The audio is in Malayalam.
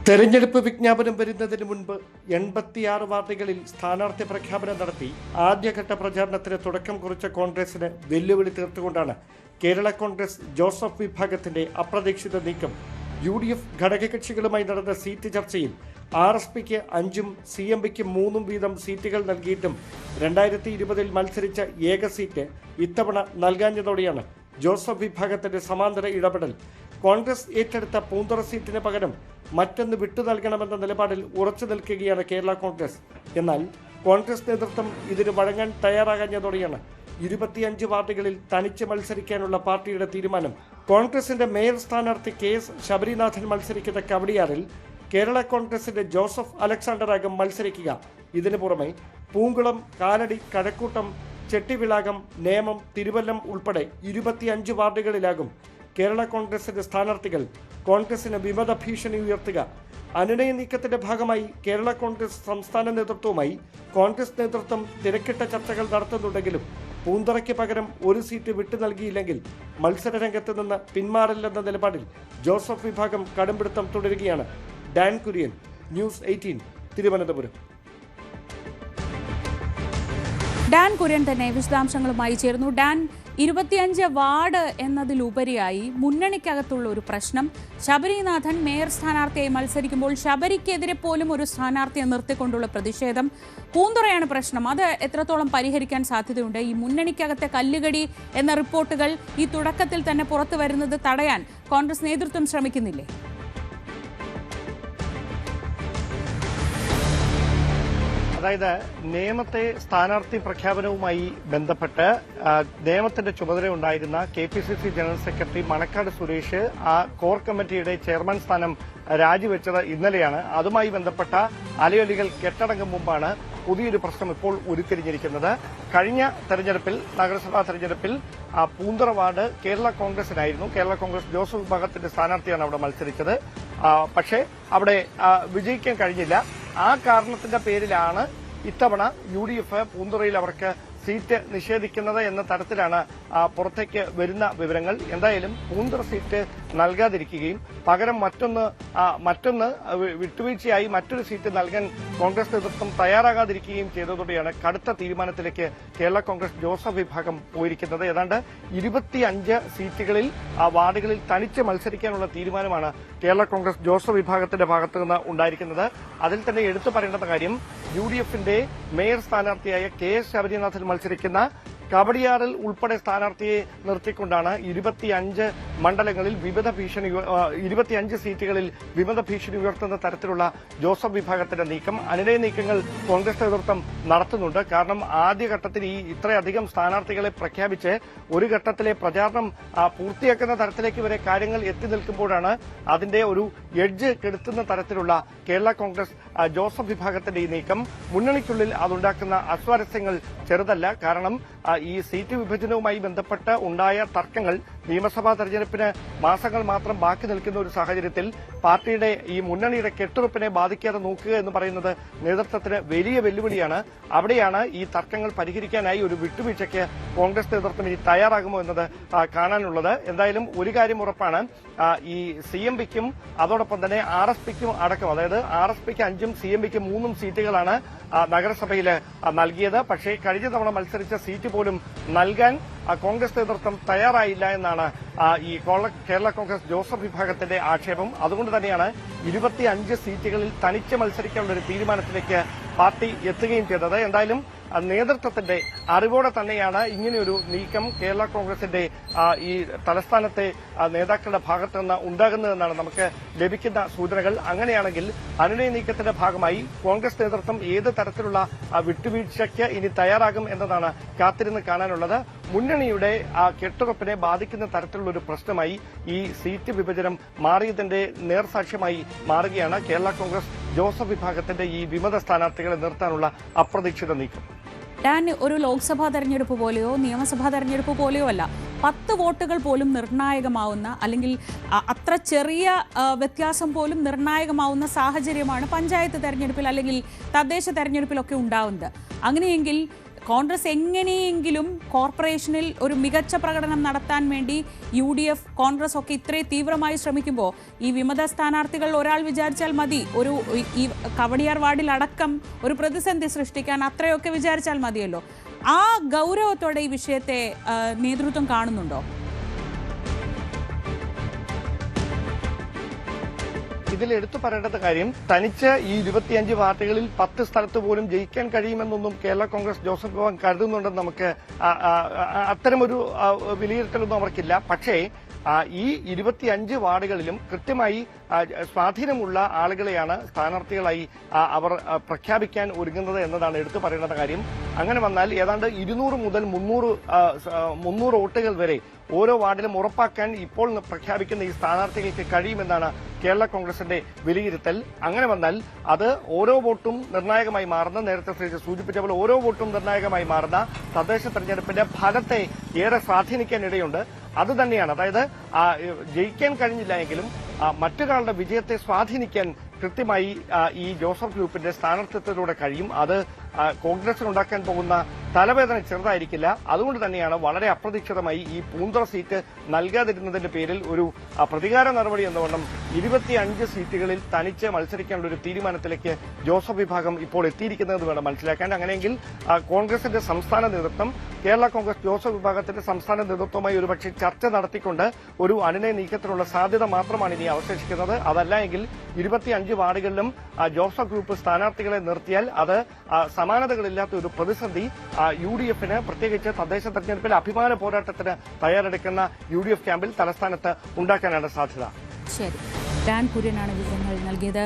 തെരഞ്ഞെടുപ്പ് വിജ്ഞാപനം വരുന്നതിന് മുൻപ് 86 വാർഡുകളിൽ സ്ഥാനാർത്ഥി പ്രഖ്യാപനം നടത്തി ആദ്യഘട്ട പ്രചാരണത്തിന് തുടക്കം കുറിച്ച കോൺഗ്രസിന് വെല്ലുവിളി തീർത്തുകൊണ്ടാണ് കേരള കോൺഗ്രസ് ജോസഫ് വിഭാഗത്തിന്റെ അപ്രതീക്ഷിത നീക്കം. UDF ഘടകകക്ഷികളുമായി നടന്ന സീറ്റ് ചർച്ചയിൽ RSPക്ക് 5ഉം CMPക്ക് 3ഉം വീതം സീറ്റുകൾ നൽകിയിട്ടും 2020 മത്സരിച്ച ഏക സീറ്റ് ഇത്തവണ നൽകാഞ്ഞതോടെയാണ് ജോസഫ് വിഭാഗത്തിന്റെ സമാന്തര ഇടപെടൽ. കോൺഗ്രസ് ഏറ്റെടുത്ത പൂന്തുറ സീറ്റിന് പകരം മറ്റൊന്ന് വിട്ടു നൽകണമെന്ന നിലപാടിൽ ഉറച്ചു നിൽക്കുകയാണ് കേരള കോൺഗ്രസ്. എന്നാൽ കോൺഗ്രസ് നേതൃത്വം ഇതിന് വഴങ്ങാൻ തയ്യാറാകാഞ്ഞതോടെയാണ് 25 വാർഡുകളിൽ തനിച്ച് മത്സരിക്കാനുള്ള പാർട്ടിയുടെ തീരുമാനം. കോൺഗ്രസിന്റെ മേയർ സ്ഥാനാർത്ഥി KS ശബരിനാഥൻ മത്സരിക്കുന്ന കവടിയാറിൽ കേരള കോൺഗ്രസിന്റെ ജോസഫ് അലക്സാണ്ടറാകും മത്സരിക്കുക. ഇതിനു പുറമെ പൂങ്കുളം, കാലടി, കഴക്കൂട്ടം, ചെട്ടിവിളാകം, നേമം, തിരുവല്ലം ഉൾപ്പെടെ 25 വാർഡുകളിലാകും കേരള കോൺഗ്രസിന്റെ സ്ഥാനാർത്ഥികൾ കോൺഗ്രസിന് വിമത ഭീഷണി ഉയർത്തുക. അനുനയ നീക്കത്തിന്റെ ഭാഗമായി കേരള കോൺഗ്രസ് സംസ്ഥാന നേതൃത്വവുമായി കോൺഗ്രസ് നേതൃത്വം തിരക്കിട്ട ചർച്ചകൾ നടത്തുന്നുണ്ടെങ്കിലും പൂന്തറയ്ക്ക് പകരം ഒരു സീറ്റ് വിട്ടു നൽകിയില്ലെങ്കിൽ മത്സരരംഗത്ത് നിന്ന് പിന്മാറില്ലെന്ന നിലപാടിൽ ജോസഫ് വിഭാഗം കടുംപിടുത്തം തുടരുകയാണ്. Dan Kurian, news 18, Thiruvananthapuram. Dan Kurian തന്നെ വിശദാംശങ്ങളുമായി ചേർന്നു. ഡാൻ, 25 വാർഡ് എന്നതിലുപരിയായി മുന്നണിക്കകത്തുള്ള ഒരു പ്രശ്നം, ശബരിനാഥൻ മേയർ സ്ഥാനാർത്ഥിയായി മത്സരിക്കുമ്പോൾ ശബരിക്കെതിരെ പോലും ഒരു സ്ഥാനാർത്ഥിയെ നിർത്തിക്കൊണ്ടുള്ള പ്രതിഷേധം, പൂന്തുറയാണ് പ്രശ്നം. അത് എത്രത്തോളം പരിഹരിക്കാൻ സാധ്യതയുണ്ട്? ഈ മുന്നണിക്കകത്തെ കല്ലുകടി എന്ന റിപ്പോർട്ടുകൾ ഈ തുടക്കത്തിൽ തന്നെ പുറത്തു വരുന്നത് തടയാൻ കോൺഗ്രസ് നേതൃത്വം ശ്രമിക്കുന്നില്ലേ? അതായത് നിയമത്തെ സ്ഥാനാർത്ഥി പ്രഖ്യാപനവുമായി ബന്ധപ്പെട്ട് നിയമത്തിന്റെ ചുമതല ഉണ്ടായിരുന്ന KPCC general secretary Manakkad Suresh ആ കോർ കമ്മിറ്റിയുടെ ചെയർമാൻ സ്ഥാനം രാജിവെച്ചത് ഇന്നലെയാണ്. അതുമായി ബന്ധപ്പെട്ട അലയൊലികൾ കെട്ടടങ്ങും മുമ്പാണ് പുതിയൊരു പ്രശ്നം ഇപ്പോൾ ഉരുത്തിരിഞ്ഞിരിക്കുന്നത്. കഴിഞ്ഞ തെരഞ്ഞെടുപ്പിൽ, നഗരസഭാ തെരഞ്ഞെടുപ്പിൽ പൂന്തുറ വാർഡ് കേരള കോൺഗ്രസിനായിരുന്നു. കേരള കോൺഗ്രസ് ജോസഫ് വിഭാഗത്തിന്റെ സ്ഥാനാർത്ഥിയാണ് അവിടെ മത്സരിച്ചത്. പക്ഷേ അവിടെ വിജയിക്കാൻ കഴിഞ്ഞില്ല. ആ കാരണത്തിന്റെ പേരിലാണ് ഇത്തവണ UDF പൂന്തുറയിൽ അവർക്ക് സീറ്റ് നിഷേധിക്കുന്നത് എന്ന തരത്തിലാണ് പുറത്തേക്ക് വരുന്ന വിവരങ്ങൾ. എന്തായാലും പൂന്തുറ സീറ്റ് നൽകാതിരിക്കുകയും പകരം മറ്റൊന്ന് വിട്ടുവീഴ്ചയായി മറ്റൊരു സീറ്റ് നൽകാൻ കോൺഗ്രസ് നേതൃത്വം തയ്യാറാകാതിരിക്കുകയും ചെയ്തതോടെയാണ് കടുത്ത തീരുമാനത്തിലേക്ക് കേരള കോൺഗ്രസ് ജോസഫ് വിഭാഗം പോയിരിക്കുന്നത്. ഏതാണ്ട് 25 സീറ്റുകളിൽ വാർഡുകളിൽ തനിച്ച് മത്സരിക്കാനുള്ള തീരുമാനമാണ് കേരള കോൺഗ്രസ് ജോസഫ് വിഭാഗത്തിന്റെ ഭാഗത്തു നിന്ന് ഉണ്ടായിരിക്കുന്നത്. അതിൽ തന്നെ എടുത്തു പറയേണ്ട കാര്യം, UDFന്റെ മേയർ സ്ഥാനാർത്ഥിയായ KS ശബരിനാഥൻ മത്സരിക്കുന്ന കവടിയാറിൽ ഉൾപ്പെടെ സ്ഥാനാർത്ഥിയെ നിർത്തിക്കൊണ്ടാണ് 25 മണ്ഡലങ്ങളിൽ 25 സീറ്റുകളിൽ വിമത ഭീഷണി ഉയർത്തുന്ന തരത്തിലുള്ള ജോസഫ് വിഭാഗത്തിന്റെ നീക്കം. അനുനയ നീക്കങ്ങൾ കോൺഗ്രസ് നേതൃത്വം നടത്തുന്നുണ്ട്. കാരണം ആദ്യഘട്ടത്തിൽ ഇത്രയധികം സ്ഥാനാർത്ഥികളെ പ്രഖ്യാപിച്ച് ഒരു ഘട്ടത്തിലെ പ്രചാരണം പൂർത്തിയാക്കുന്ന തരത്തിലേക്ക് വരെ കാര്യങ്ങൾ എത്തി നിൽക്കുമ്പോഴാണ് അതിന്റെ ഒരു എഡ്ജ് കെടുത്തുന്ന തരത്തിലുള്ള കേരള കോൺഗ്രസ് ജോസഫ് വിഭാഗത്തിന്റെ ഈ നീക്കം. മുന്നണിക്കുള്ളിൽ അതുണ്ടാക്കുന്ന അസ്വാരസ്യങ്ങൾ ചെറുതല്ല. കാരണം ഈ സീറ്റ് വിഭജനവുമായി ബന്ധപ്പെട്ട് ഉണ്ടായ തർക്കങ്ങൾ നിയമസഭാ തെരഞ്ഞെടുപ്പിന് മാസങ്ങൾ മാത്രം ബാക്കി നിൽക്കുന്ന ഒരു സാഹചര്യത്തിൽ പാർട്ടിയുടെ ഈ മുന്നണിയുടെ കെട്ടുറപ്പിനെ ബാധിക്കാതെ നോക്കുക എന്ന് പറയുന്നത് നേതൃത്വത്തിന് വലിയ വെല്ലുവിളിയാണ്. അവിടെയാണ് ഈ തർക്കങ്ങൾ പരിഹരിക്കാനായി ഒരു വിട്ടുവീഴ്ചയ്ക്ക് കോൺഗ്രസ് നേതൃത്വം ഇനി തയ്യാറാകുമോ എന്നത് കാണാനുള്ളത്. എന്തായാലും ഒരു കാര്യം ഉറപ്പാണ്, ഈ CMPക്കും അതോടൊപ്പം തന്നെ RSPക്കും അടക്കം, അതായത് RSPക്ക് 5ഉം CMPക്ക് 3ഉം സീറ്റുകളാണ് നഗരസഭയിൽ നൽകിയത്. പക്ഷേ കഴിഞ്ഞ തവണ മത്സരിച്ച സീറ്റ് പോലും നൽകാൻ കോൺഗ്രസ് നേതൃത്വം തയ്യാറായില്ല എന്നാണ് ഈ കേരള കോൺഗ്രസ് ജോസഫ് വിഭാഗത്തിന്റെ ആക്ഷേപം. അതുകൊണ്ട് തന്നെയാണ് 25 സീറ്റുകളിൽ തനിച്ച് മത്സരിക്കാനുള്ള ഒരു തീരുമാനത്തിലേക്ക് പാർട്ടി എത്തുകയും ചെയ്തത്. എന്തായാലും നേതൃത്വത്തിന്റെ അറിവോടെ തന്നെയാണ് ഇങ്ങനെയൊരു നീക്കം കേരള കോൺഗ്രസിന്റെ ഈ തലസ്ഥാനത്തെ നേതാക്കളുടെ ഭാഗത്തു നിന്ന് ഉണ്ടാകുന്നതെന്നാണ് നമുക്ക് ലഭിക്കുന്ന സൂചനകൾ. അങ്ങനെയാണെങ്കിൽ അനുനയ നീക്കത്തിന്റെ ഭാഗമായി കോൺഗ്രസ് നേതൃത്വം ഏത് തരത്തിലുള്ള വിട്ടുവീഴ്ചയ്ക്ക് ഇനി തയ്യാറാകും എന്നതാണ് കാത്തിരുന്ന് കാണാനുള്ളത്. മുന്നണിയുടെ കെട്ടുറപ്പിനെ ബാധിക്കുന്ന തരത്തിലുള്ള ഒരു പ്രശ്നമായി ഈ സീറ്റ് വിഭജനം മാറിയതിന്റെ നേർസാക്ഷ്യമായി മാറുകയാണ് കേരള കോൺഗ്രസ് ജോസഫ് വിഭാഗത്തിന്റെ ഈ വിമത സ്ഥാനാർത്ഥികളെ നിർത്താനുള്ള അപ്രതീക്ഷിത നീക്കം. ഡാൻ, ഒരു ലോക്സഭാ തെരഞ്ഞെടുപ്പ് പോലെയോ നിയമസഭാ തെരഞ്ഞെടുപ്പ് പോലെയോ അല്ല, 10 വോട്ടുകൾ പോലും നിർണായകമാവുന്ന, അല്ലെങ്കിൽ അത്ര ചെറിയ വ്യത്യാസം പോലും നിർണായകമാവുന്ന സാഹചര്യമാണ് പഞ്ചായത്ത് തെരഞ്ഞെടുപ്പിൽ അല്ലെങ്കിൽ തദ്ദേശ തെരഞ്ഞെടുപ്പിലൊക്കെ ഉണ്ടാവുന്നത്. അങ്ങനെയെങ്കിൽ കോൺഗ്രസ് എങ്ങനെയെങ്കിലും കോർപ്പറേഷനിൽ ഒരു മികച്ച പ്രകടനം നടത്താൻ വേണ്ടി UDF കോൺഗ്രസ് ഒക്കെ ഇത്രയും തീവ്രമായി ശ്രമിക്കുമ്പോൾ ഈ വിമത സ്ഥാനാർത്ഥികൾ ഒരാൾ വിചാരിച്ചാൽ മതി ഈ കവടിയാർ വാർഡിൽ അടക്കം ഒരു പ്രതിസന്ധി സൃഷ്ടിക്കാൻ അത്രയൊക്കെ വിചാരിച്ചാൽ മതിയല്ലോ. ആ ഗൗരവത്തോടെ ഈ വിഷയത്തെ നേതൃത്വം കാണുന്നുണ്ടോ? ഇതിൽ എടുത്തു പറയേണ്ട കാര്യം, തനിച്ച് ഈ 25 വാർഡുകളിൽ 10 സ്ഥലത്ത് പോലും ജയിക്കാൻ കഴിയുമെന്നൊന്നും കേരള കോൺഗ്രസ് ജോസഫ് വിഭാഗം കരുതുന്നുണ്ടെന്ന് നമുക്ക് അത്തരമൊരു വിലയിരുത്തലൊന്നും അവർക്കില്ല. പക്ഷേ ഈ 25 വാർഡുകളിലും കൃത്യമായി സ്വാധീനമുള്ള ആളുകളെയാണ് സ്ഥാനാർത്ഥികളായി അവർ പ്രഖ്യാപിക്കാൻ ഒരുങ്ങുന്നത് എന്നതാണ് എടുത്തു പറയേണ്ട കാര്യം. അങ്ങനെ വന്നാൽ ഏതാണ്ട് 200 മുതൽ 300 വോട്ടുകൾ വരെ ഓരോ വാർഡിലും ഉറപ്പാക്കാൻ ഇപ്പോൾ പ്രഖ്യാപിക്കുന്ന ഈ സ്ഥാനാർത്ഥികൾക്ക് കഴിയുമെന്നാണ് കേരള കോൺഗ്രസിന്റെ വിലയിരുത്തൽ. അങ്ങനെ വന്നാൽ അത് ഓരോ വോട്ടും നിർണായകമായി മാറുന്ന, നേരത്തെ സൂചിപ്പിച്ച പോലെ ഓരോ വോട്ടും നിർണായകമായി മാറുന്ന തദ്ദേശ തെരഞ്ഞെടുപ്പിന്റെ ഫലത്തെ ഏറെ സ്വാധീനിക്കാനിടയുണ്ട്. അത് തന്നെയാണ്, അതായത് ജയിക്കാൻ കഴിഞ്ഞില്ല എങ്കിലും മറ്റൊരാളുടെ വിജയത്തെ സ്വാധീനിക്കാൻ കൃത്യമായി ഈ ജോസഫ് ഗ്രൂപ്പിന്റെ സ്ഥാനാർത്ഥിത്വത്തിലൂടെ കഴിയും. അത് കോൺഗ്രസിനുണ്ടാക്കാൻ പോകുന്ന തലവേദന ചെറുതായിരിക്കില്ല. അതുകൊണ്ട് തന്നെയാണ് വളരെ അപ്രതീക്ഷിതമായി ഈ പൂന്തുറ സീറ്റ് നൽകാതിരുന്നതിന്റെ പേരിൽ ഒരു പ്രതികാര നടപടി എന്നവണ്ണം 25 സീറ്റുകളിൽ തനിച്ച് മത്സരിക്കാനുള്ള ഒരു തീരുമാനത്തിലേക്ക് ജോസഫ് വിഭാഗം ഇപ്പോൾ എത്തിയിരിക്കുന്നത് വേണം മനസ്സിലാക്കാൻ. അങ്ങനെയെങ്കിൽ കോൺഗ്രസിന്റെ സംസ്ഥാന നേതൃത്വം കേരള കോൺഗ്രസ് ജോസഫ് വിഭാഗത്തിന്റെ സംസ്ഥാന നേതൃത്വവുമായി ഒരുപക്ഷെ ചർച്ച നടത്തിക്കൊണ്ട് ഒരു അനുനയ നീക്കത്തിനുള്ള സാധ്യത മാത്രമാണ് ഇനി അവശേഷിക്കുന്നത്. അതല്ല എങ്കിൽ 25 വാർഡുകളിലും ജോസഫ് ഗ്രൂപ്പ് സ്ഥാനാർത്ഥികളെ നിർത്തിയാൽ അത് സമാനതകളില്ലാത്ത ഒരു പ്രതിസന്ധി UDFന്, പ്രത്യേകിച്ച് തദ്ദേശ തെരഞ്ഞെടുപ്പിൽ അഭിമാന പോരാട്ടത്തിന് തയ്യാറെടുക്കുന്ന UDF ക്യാമ്പിൽ തലസ്ഥാനത്ത് ഉണ്ടാക്കാനാണ് സാധ്യത. ശരി, ഡാൻ കുര്യനാണ് വിവരങ്ങൾ നൽകിയത്.